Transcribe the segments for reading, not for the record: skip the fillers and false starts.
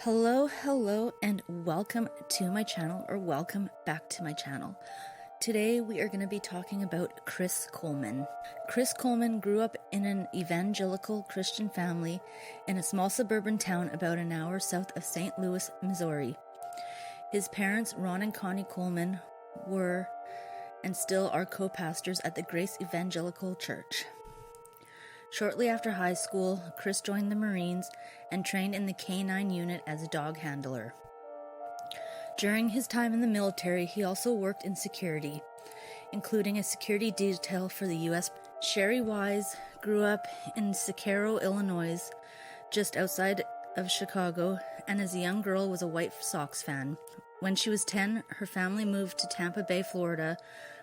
Hello, and welcome to my channel, or welcome back to my channel. Today we are going to be talking about Chris Coleman. Chris Coleman grew up in an evangelical Christian family in a small suburban town about an hour south of St. Louis, Missouri. His parents, Ron and Connie Coleman, were and still are co-pastors at the Grace Evangelical Church. Shortly after high school, Chris joined the Marines and trained in the K-9 unit as a dog handler. During his time in the military, he also worked in security, including a security detail for the U.S. Sherry Wise grew up in Cicero, Illinois, just outside of Chicago, and as a young girl was a White Sox fan. When she was 10, her family moved to Tampa Bay, Florida,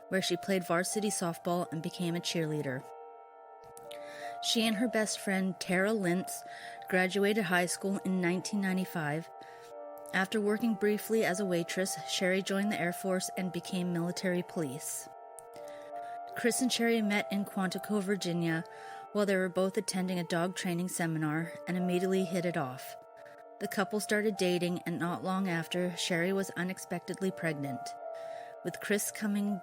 where she played varsity softball and became a cheerleader. She and her best friend, Tara Lintz, graduated high school in 1995. After working briefly as a waitress, Sherry joined the Air Force and became military police. Chris and Sherry met in Quantico, Virginia, while they were both attending a dog training seminar and immediately hit it off. The couple started dating, and not long after, Sherry was unexpectedly pregnant. With Chris coming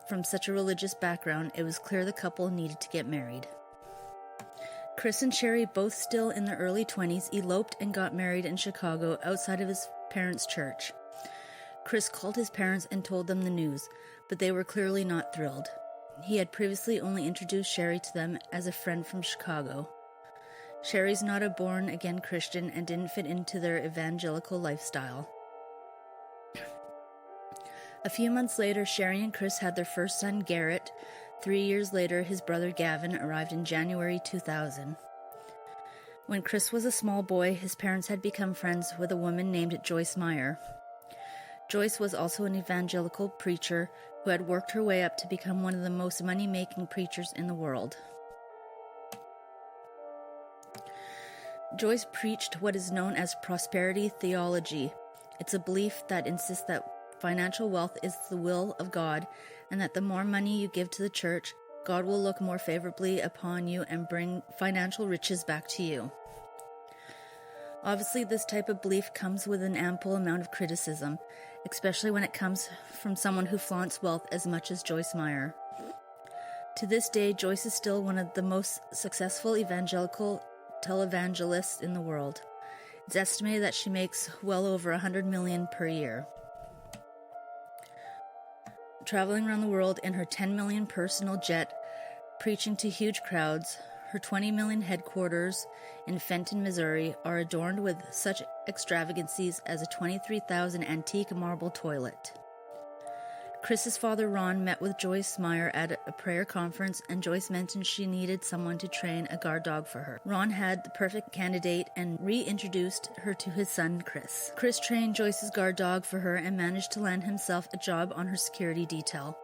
from such a religious background, it was clear the couple needed to get married. Chris and Sherry, both still in their early 20s, eloped and got married in Chicago outside of his parents' church. Chris called his parents and told them the news, but they were clearly not thrilled. He had previously only introduced Sherry to them as a friend from Chicago. Sherry's not a born-again Christian and didn't fit into their evangelical lifestyle. A few months later, Sherry and Chris had their first son, Garrett. 3 years later, his brother Gavin arrived in January 2000. When Chris was a small boy, his parents had become friends with a woman named Joyce Meyer. Joyce was also an evangelical preacher who had worked her way up to become one of the most money-making preachers in the world. Joyce preached what is known as prosperity theology. It's a belief that insists that financial wealth is the will of God, and that the more money you give to the church, God will look more favorably upon you and bring financial riches back to you. Obviously, this type of belief comes with an ample amount of criticism, especially when it comes from someone who flaunts wealth as much as Joyce Meyer. To this day, Joyce is still one of the most successful evangelical televangelists in the world. It's estimated that she makes well over $100 million per year. Traveling around the world in her $10 million personal jet, preaching to huge crowds, her $20 million headquarters in Fenton, Missouri, are adorned with such extravagancies as a 23,000 antique marble toilet. Chris's father, Ron, met with Joyce Meyer at a prayer conference, and Joyce mentioned she needed someone to train a guard dog for her. Ron had the perfect candidate and reintroduced her to his son, Chris. Chris trained Joyce's guard dog for her and managed to land himself a job on her security detail.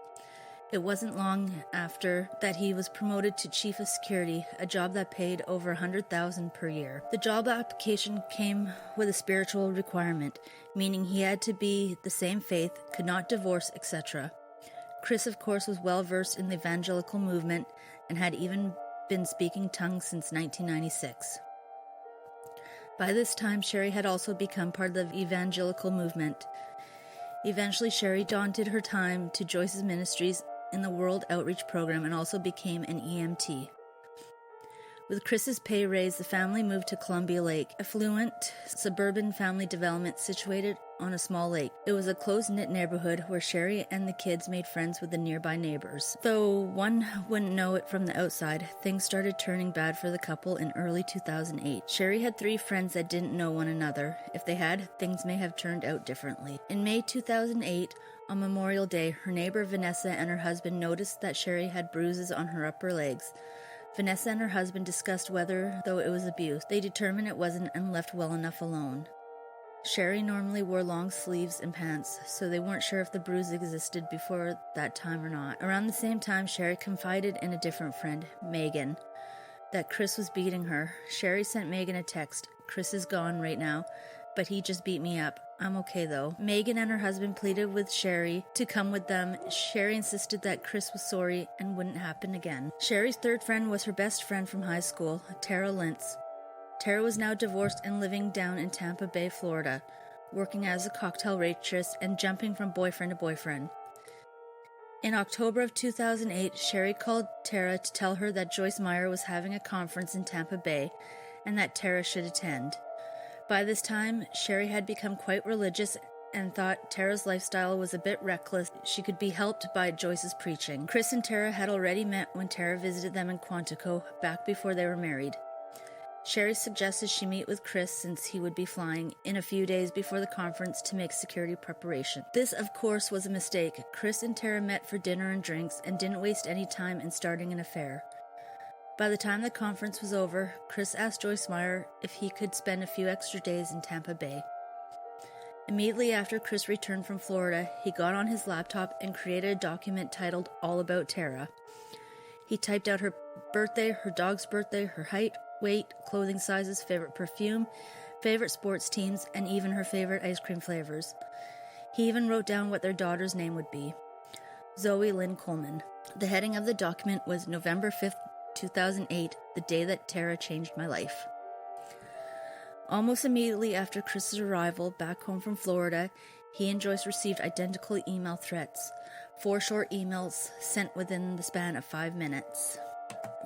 It wasn't long after that he was promoted to chief of security, a job that paid over $100,000 per year. The job application came with a spiritual requirement, meaning he had to be the same faith, could not divorce, etc. Chris, of course, was well versed in the evangelical movement and had even been speaking tongues since 1996. By this time, Sherry had also become part of the evangelical movement. Eventually, Sherry donated her time to Joyce's ministries in the World Outreach Program and also became an EMT. With Chris's pay raise, the family moved to Columbia Lake, affluent suburban family development situated on a small lake. It was a close-knit neighborhood where Sherry and the kids made friends with the nearby neighbors. Though one wouldn't know it from the outside, things started turning bad for the couple in early 2008. Sherry had 3 friends that didn't know one another. If they had, things may have turned out differently. In May 2008, on Memorial Day, her neighbor Vanessa and her husband noticed that Sherry had bruises on her upper legs. Vanessa and her husband discussed whether, though it was abuse, they determined it wasn't and left well enough alone. Sherry normally wore long sleeves and pants, so they weren't sure if the bruise existed before that time or not. Around the same time, Sherry confided in a different friend, Megan, that Chris was beating her. Sherry sent Megan a text, "Chris is gone right now, but he just beat me up. I'm okay though." Megan and her husband pleaded with Sherry to come with them. Sherry insisted that Chris was sorry and wouldn't happen again. Sherry's third friend was her best friend from high school, Tara Lintz. Tara was now divorced and living down in Tampa Bay, Florida, working as a cocktail waitress and jumping from boyfriend to boyfriend. In October of 2008, Sherry called Tara to tell her that Joyce Meyer was having a conference in Tampa Bay and that Tara should attend. By this time, Sherry had become quite religious and thought Tara's lifestyle was a bit reckless. She could be helped by Joyce's preaching. Chris and Tara had already met when Tara visited them in Quantico back before they were married. Sherry suggested she meet with Chris since he would be flying in a few days before the conference to make security preparation. This, of course, was a mistake. Chris and Tara met for dinner and drinks and didn't waste any time in starting an affair. By the time the conference was over, Chris asked Joyce Meyer if he could spend a few extra days in Tampa Bay. Immediately after Chris returned from Florida, he got on his laptop and created a document titled All About Tara. He typed out her birthday, her dog's birthday, her height, weight, clothing sizes, favorite perfume, favorite sports teams, and even her favorite ice cream flavors. He even wrote down what their daughter's name would be, Zoe Lynn Coleman. The heading of the document was November 5th, 2008, the day that Tara changed my life. Almost immediately after Chris's arrival back home from Florida, he and Joyce received identical email threats, 4 short emails sent within the span of 5 minutes.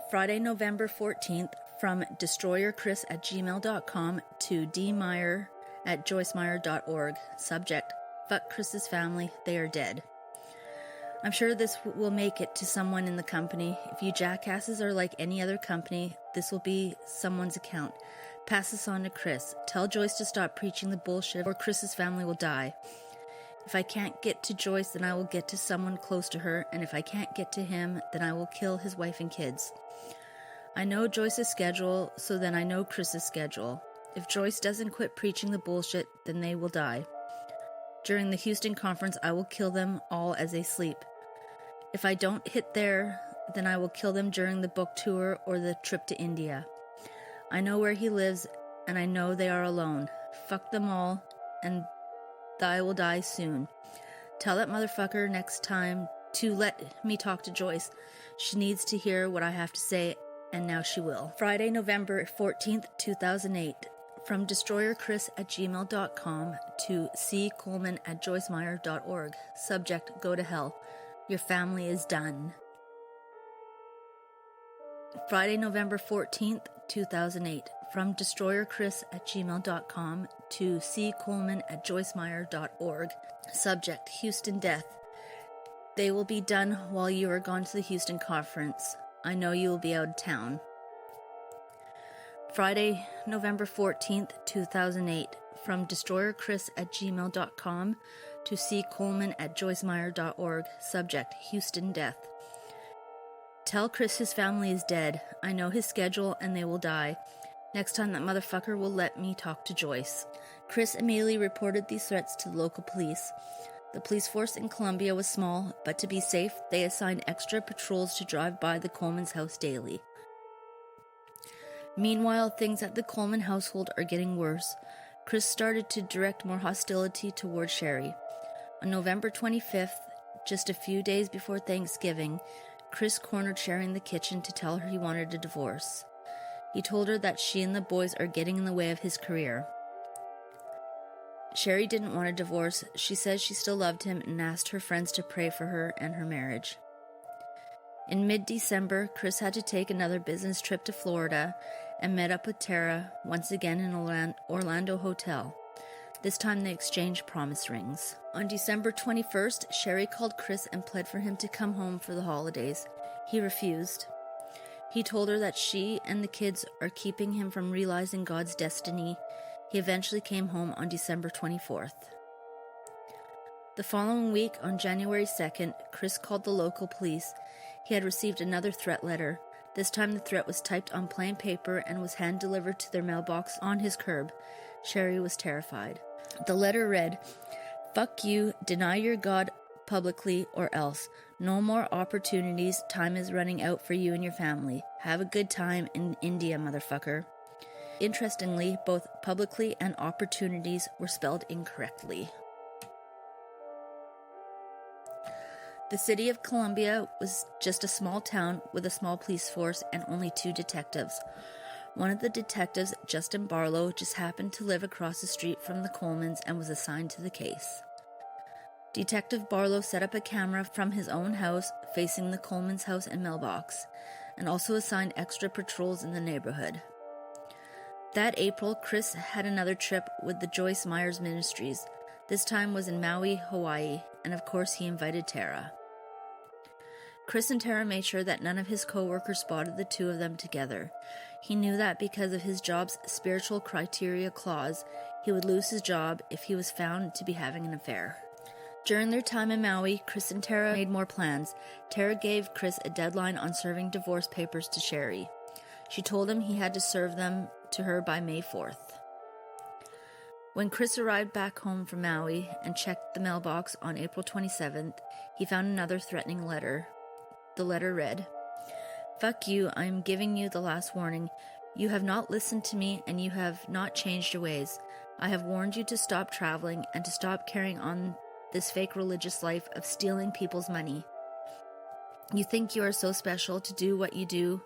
Friday, November 14th, from destroyerchris@gmail.com to dmeyer@joycemeyer.org. Subject, fuck Chris's family, they are dead. I'm sure this will make it to someone in the company. If you jackasses are like any other company, this will be someone's account. Pass this on to Chris. Tell Joyce to stop preaching the bullshit or Chris's family will die. If I can't get to Joyce, then I will get to someone close to her, and if I can't get to him, then I will kill his wife and kids. I know Joyce's schedule, so then I know Chris's schedule. If Joyce doesn't quit preaching the bullshit, then they will die. During the Houston conference, I will kill them all as they sleep. If I don't hit there, then I will kill them during the book tour or the trip to India. I know where he lives, and I know they are alone. Fuck them all, and I will die soon. Tell that motherfucker next time to let me talk to Joyce. She needs to hear what I have to say, and now she will. Friday, November 14th, 2008. From destroyerchris@gmail.com to ccoleman@joycemeyer.org. Subject, go to hell. Your family is done. Friday, November 14th, 2008. From destroyerchris@gmail.com to ccoleman@joycemeyer.org. Subject, Houston death. They will be done while you are gone to the Houston conference. I know you will be out of town. Friday, November 14th, 2008. From destroyerchris@gmail.com to ccoleman@joycemeyer.org. Subject, Houston death. Tell Chris his family is dead. I know his schedule and they will die. Next time that motherfucker will let me talk to Joyce. Chris immediately reported these threats to the local police. The police force in Columbia was small, but to be safe, they assigned extra patrols to drive by the Coleman's house daily. Meanwhile, things at the Coleman household are getting worse. Chris started to direct more hostility toward Sherry. On November 25th, just a few days before Thanksgiving, Chris cornered Sherry in the kitchen to tell her he wanted a divorce. He told her that she and the boys are getting in the way of his career. Sherry didn't want a divorce. She said she still loved him and asked her friends to pray for her and her marriage. In mid-December, Chris had to take another business trip to Florida and met up with Tara once again in an Orlando hotel. This time they exchanged promise rings. On December 21st, Sherry called Chris and pled for him to come home for the holidays. He refused. He told her that she and the kids are keeping him from realizing God's destiny. He eventually came home on December 24th. The following week, on January 2nd, Chris called the local police. He had received another threat letter. This time the threat was typed on plain paper and was hand-delivered to their mailbox on his curb. Sherry was terrified. The letter read, "Fuck you, deny your God publicly or else. No more opportunities, time is running out for you and your family. Have a good time in India, motherfucker." Interestingly, both publicly and opportunities were spelled incorrectly. The city of Columbia was just a small town with a small police force and only 2 detectives. One of the detectives, Justin Barlow, just happened to live across the street from the Colemans and was assigned to the case. Detective Barlow set up a camera from his own house facing the Coleman's house and mailbox, and also assigned extra patrols in the neighborhood. That April, Chris had another trip with the Joyce Myers Ministries. This time was in Maui, Hawaii, and of course he invited Tara. Chris and Tara made sure that none of his co-workers spotted the two of them together. He knew that because of his job's spiritual criteria clause, he would lose his job if he was found to be having an affair. During their time in Maui, Chris and Tara made more plans. Tara gave Chris a deadline on serving divorce papers to Sherry. She told him he had to serve them to her by May 4th. When Chris arrived back home from Maui and checked the mailbox on April 27th, he found another threatening letter. The letter read, "Fuck you, I am giving you the last warning. You have not listened to me and you have not changed your ways. I have warned you to stop traveling and to stop carrying on this fake religious life of stealing people's money. You think you are so special to do what you do,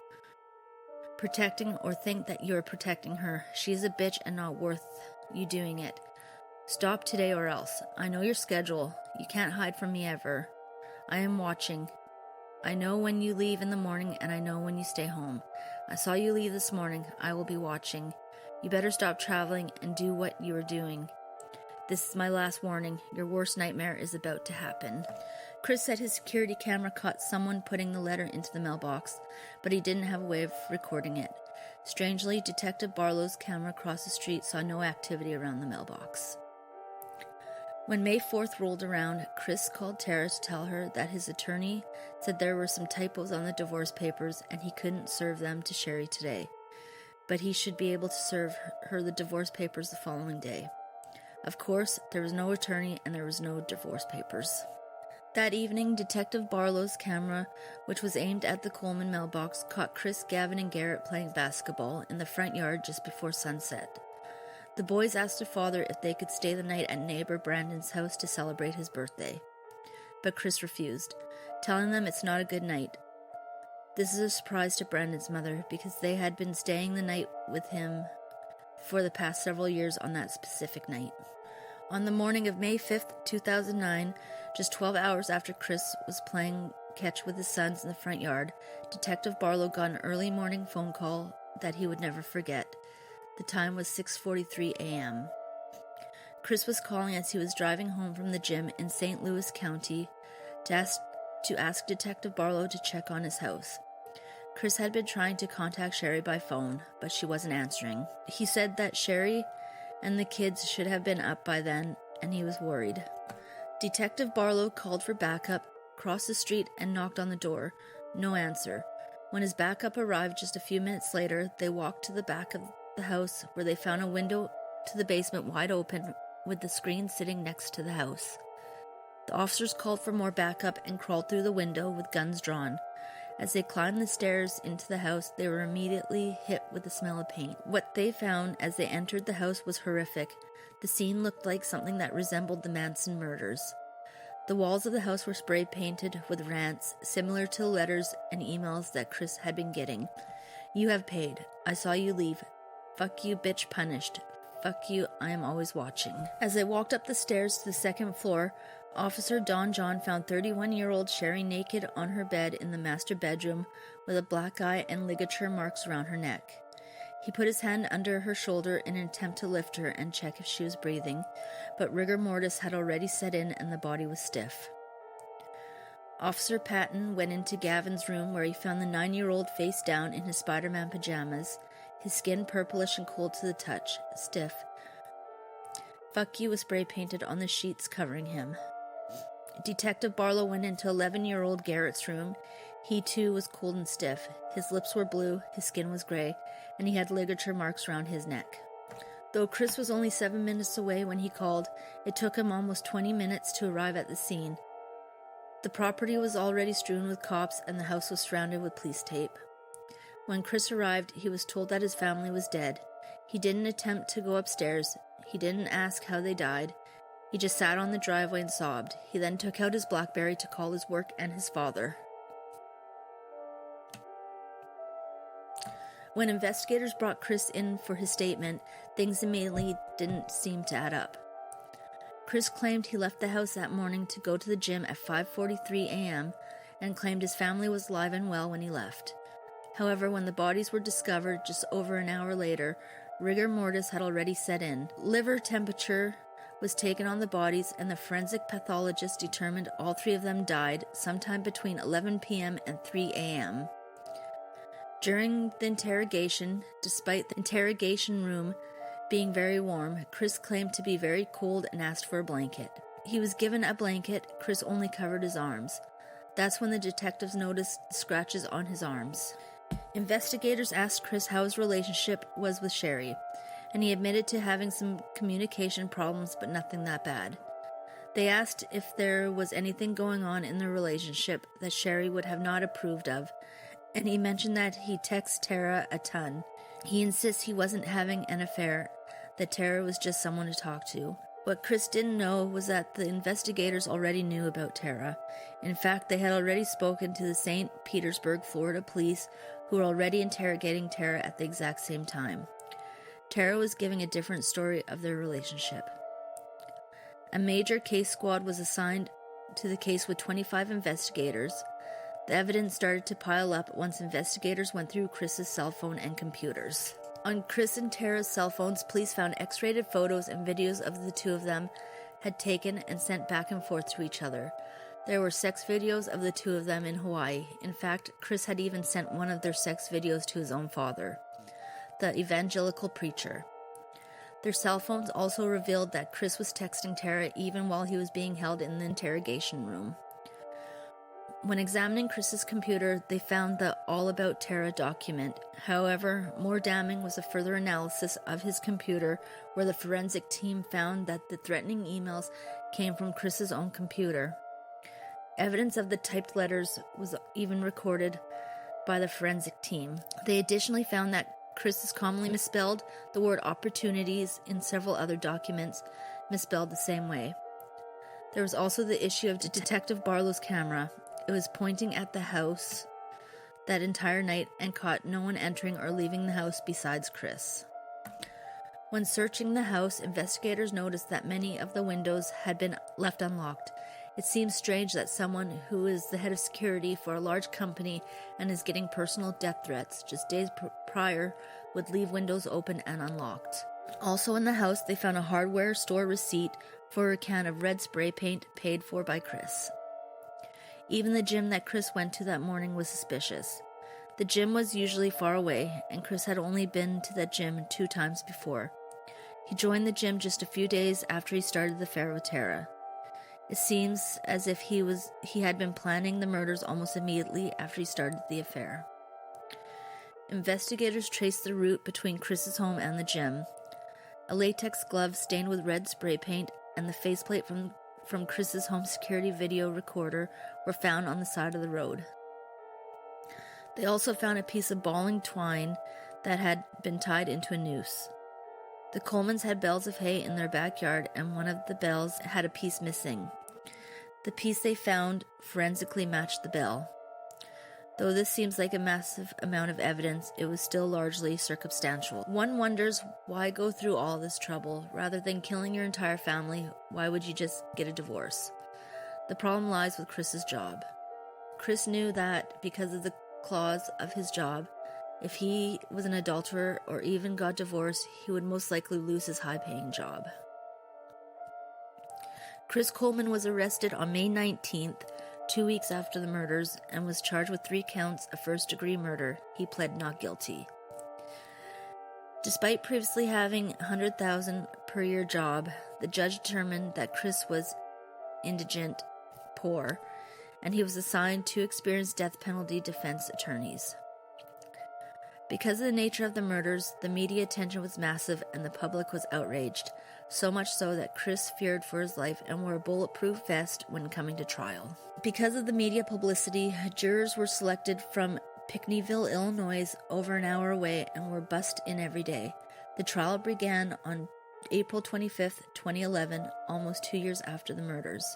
protecting or think that you are protecting her. She is a bitch and not worth you doing it. Stop today or else. I know your schedule. You can't hide from me ever. I am watching. I know when you leave in the morning and I know when you stay home. I saw you leave this morning. I will be watching. You better stop traveling and do what you are doing. This is my last warning. Your worst nightmare is about to happen." Chris said his security camera caught someone putting the letter into the mailbox, but he didn't have a way of recording it. Strangely, Detective Barlow's camera across the street saw no activity around the mailbox. When May 4th rolled around, Chris called Tara to tell her that his attorney said there were some typos on the divorce papers and he couldn't serve them to Sherry today, but he should be able to serve her the divorce papers the following day. Of course, there was no attorney and there was no divorce papers. That evening, Detective Barlow's camera, which was aimed at the Coleman mailbox, caught Chris, Gavin, and Garrett playing basketball in the front yard just before sunset. The boys asked their father if they could stay the night at neighbor Brandon's house to celebrate his birthday, but Chris refused, telling them it's not a good night. This is a surprise to Brandon's mother because they had been staying the night with him for the past several years on that specific night. On the morning of May 5th, 2009, just 12 hours after Chris was playing catch with his sons in the front yard, Detective Barlow got an early morning phone call that he would never forget. The time was 6:43 a.m. Chris was calling as he was driving home from the gym in St. Louis County to ask Detective Barlow to check on his house. Chris had been trying to contact Sherry by phone, but she wasn't answering. He said that Sherry and the kids should have been up by then, and he was worried. Detective Barlow called for backup, crossed the street, and knocked on the door. No answer. When his backup arrived just a few minutes later, they walked to the back of the house where they found a window to the basement wide open with the screen sitting next to the house. The officers called for more backup and crawled through the window with guns drawn. As they climbed the stairs into the house, they were immediately hit with the smell of paint. What they found as they entered the house was horrific. The scene looked like something that resembled the Manson murders. The walls of the house were spray painted with rants, similar to the letters and emails that Chris had been getting. "You have paid. I saw you leave. Fuck you, bitch, punished. Fuck you, I am always watching." As they walked up the stairs to the second floor, Officer Don John found 31-year-old Sherry naked on her bed in the master bedroom with a black eye and ligature marks around her neck. He put his hand under her shoulder in an attempt to lift her and check if she was breathing, but rigor mortis had already set in and the body was stiff. Officer Patton went into Gavin's room where he found the 9-year-old face down in his Spider-Man pajamas, his skin purplish and cold to the touch, stiff. "Fuck you" was spray painted on the sheets covering him. Detective Barlow went into 11-year-old Garrett's room. He too was cold and stiff. His lips were blue, his skin was gray, and he had ligature marks around his neck. Though Chris was only 7 minutes away when he called, it took him almost 20 minutes to arrive at the scene. The property was already strewn with cops and the house was surrounded with police tape. When Chris arrived, he was told that his family was dead. He didn't attempt to go upstairs. He didn't ask how they died. He just sat on the driveway and sobbed. He then took out his BlackBerry to call his work and his father. When investigators brought Chris in for his statement, things immediately didn't seem to add up. Chris claimed he left the house that morning to go to the gym at 5:43 a.m. and claimed his family was alive and well when he left. However, when the bodies were discovered just over an hour later, rigor mortis had already set in. Liver temperature was taken on the bodies, and the forensic pathologist determined all three of them died sometime between 11 p.m. and 3 a.m. During the interrogation, despite the interrogation room being very warm, Chris claimed to be very cold and asked for a blanket. He was given a blanket. Chris only covered his arms. That's when the detectives noticed scratches on his arms. Investigators asked Chris how his relationship was with Sherry, and he admitted to having some communication problems, but nothing that bad. They asked if there was anything going on in the relationship that Sherry would have not approved of, and he mentioned that he texts Tara a ton. He insists he wasn't having an affair, that Tara was just someone to talk to. What Chris didn't know was that the investigators already knew about Tara. In fact, they had already spoken to the St. Petersburg, Florida police, who were already interrogating Tara at the exact same time. Tara was giving a different story of their relationship. A major case squad was assigned to the case with 25 investigators. The evidence started to pile up once investigators went through Chris's cell phone and computers. On Chris and Tara's cell phones, police found X-rated photos and videos of the two of them had taken and sent back and forth to each other. There were sex videos of the two of them in Hawaii. In fact, Chris had even sent one of their sex videos to his own father, the evangelical preacher. Their cell phones also revealed that Chris was texting Tara even while he was being held in the interrogation room. When examining Chris's computer, they found the All About Tara document. However, more damning was a further analysis of his computer, where the forensic team found that the threatening emails came from Chris's own computer. Evidence of the typed letters was even recorded by the forensic team. They additionally found that Chris has commonly misspelled the word opportunities in several other documents, misspelled the same way. There was also the issue of Detective Barlow's camera. It was pointing at the house that entire night and caught no one entering or leaving the house besides Chris. When searching the house, investigators noticed that many of the windows had been left unlocked. It seems strange that someone who is the head of security for a large company and is getting personal death threats just days prior would leave windows open and unlocked. Also in the house, they found a hardware store receipt for a can of red spray paint paid for by Chris. Even the gym that Chris went to that morning was suspicious. The gym was usually far away, and Chris had only been to that gym 2 times before. He joined the gym just a few days after he started the affair with Tara. It seems as if he had been planning the murders almost immediately after he started the affair. Investigators traced the route between Chris's home and the gym. A latex glove stained with red spray paint and the faceplate from Chris's home security video recorder were found on the side of the road. They also found a piece of balling twine that had been tied into a noose. The Colemans had bales of hay in their backyard, and one of the bales had a piece missing. The piece they found forensically matched the bale. Though this seems like a massive amount of evidence, it was still largely circumstantial. One wonders, why go through all this trouble? Rather than killing your entire family, why would you just get a divorce? The problem lies with Chris's job. Chris knew that because of the clause of his job, if he was an adulterer or even got divorced, he would most likely lose his high-paying job. Chris Coleman was arrested on May 19th, 2 weeks after the murders, and was charged with 3 counts of first-degree murder. He pled not guilty. Despite previously having a $100,000 per year job, the judge determined that Chris was indigent, poor, and he was assigned 2 experienced death penalty defense attorneys. Because of the nature of the murders, the media attention was massive and the public was outraged, so much so that Chris feared for his life and wore a bulletproof vest when coming to trial. Because of the media publicity, jurors were selected from Pinckneyville, Illinois, over an hour away, and were bussed in every day. The trial began on April 25, 2011, almost 2 years after the murders.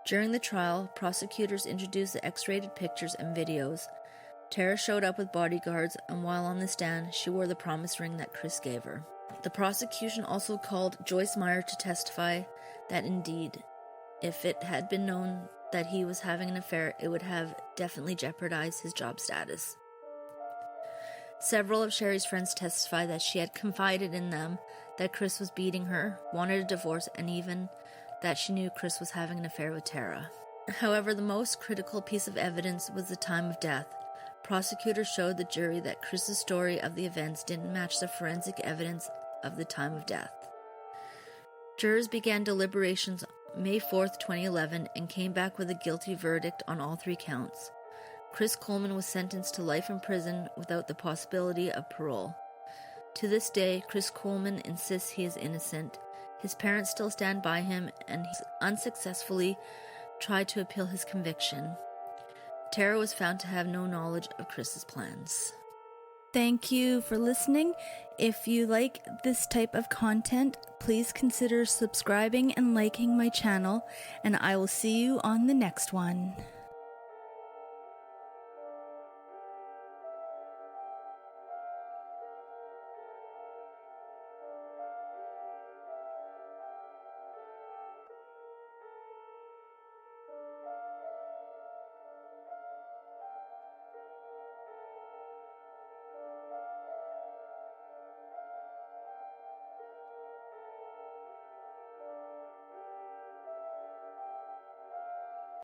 During the trial, prosecutors introduced the X-rated pictures and videos. Tara showed up with bodyguards, and while on the stand, she wore the promise ring that Chris gave her. The prosecution also called Joyce Meyer to testify that indeed, if it had been known that he was having an affair, it would have definitely jeopardized his job status. Several of Sherry's friends testified that she had confided in them that Chris was beating her, wanted a divorce, and even that she knew Chris was having an affair with Tara. However, the most critical piece of evidence was the time of death. Prosecutors showed the jury that Chris's story of the events didn't match the forensic evidence of the time of death. Jurors began deliberations May 4th, 2011, and came back with a guilty verdict on all 3 counts. Chris Coleman was sentenced to life in prison without the possibility of parole. To this day, Chris Coleman insists he is innocent. His parents still stand by him, and he's unsuccessfully tried to appeal his conviction. Tara was found to have no knowledge of Chris's plans. Thank you for listening. If you like this type of content, please consider subscribing and liking my channel, and I will see you on the next one.